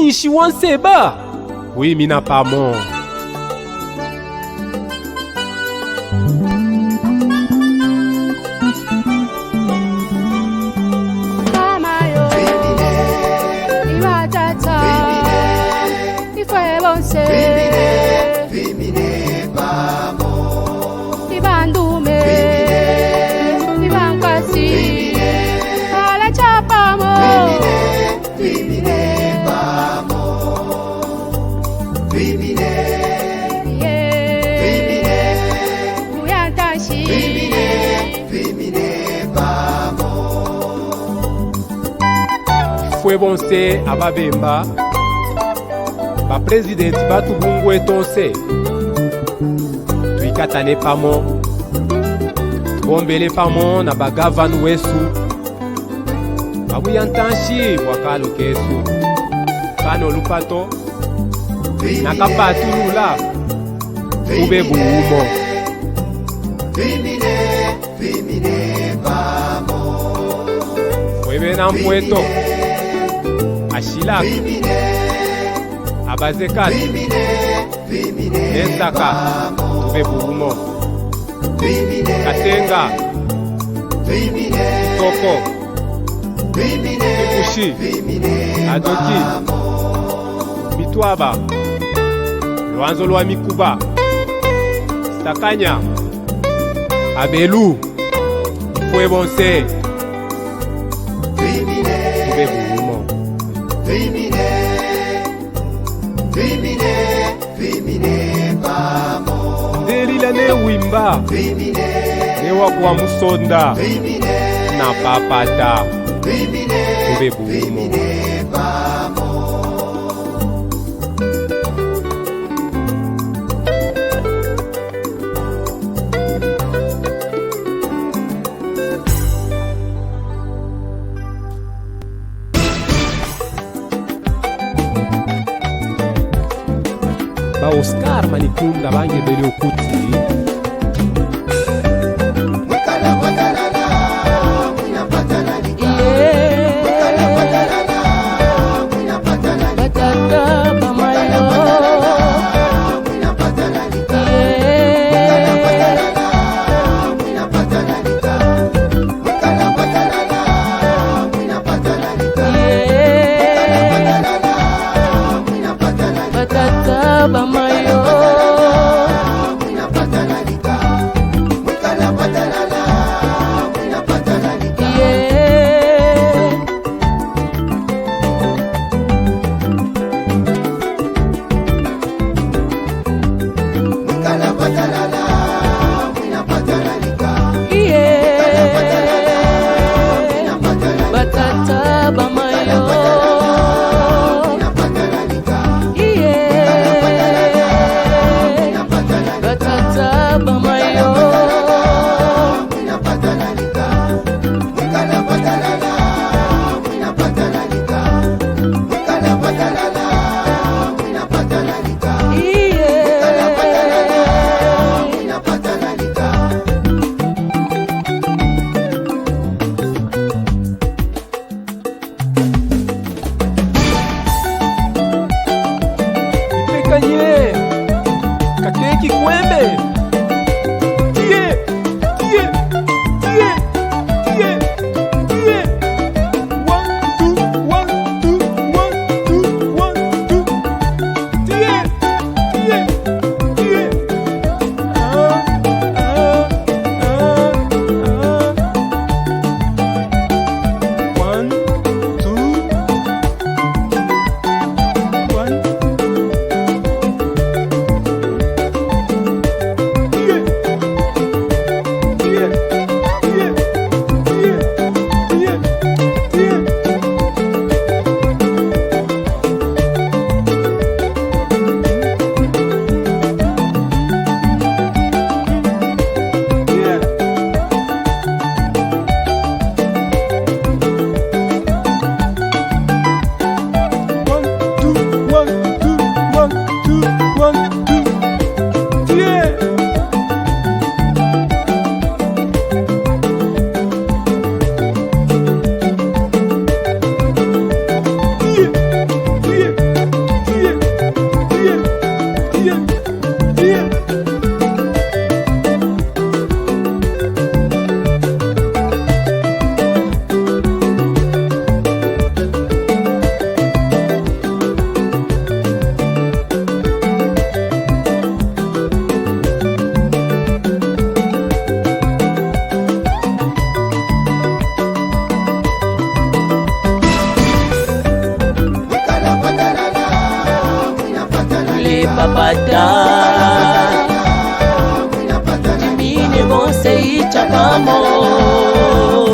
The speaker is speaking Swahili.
inshi wanseba wimina pamo. Fwe bonse ababemba ba presidenti batubungwe tonse tuikatane pamo tubombele pamo na bagavanu wesu babuyantanshi wakalo kesu kano lupato nakapatulula ube buumo. Fwebe na mpweto ashilaka abazekati nesaka tube buumo. Katenga Itoko Ikushi Adoki Mitwaba Lwanzo lwa Mikuba Sakanya Abelu Fwe bonse tube buumo. Ndelila ne wimba ne wakwa musonda na papata tube buumo. Ba Oscar Manikunda bange bele okuti Bamayo papata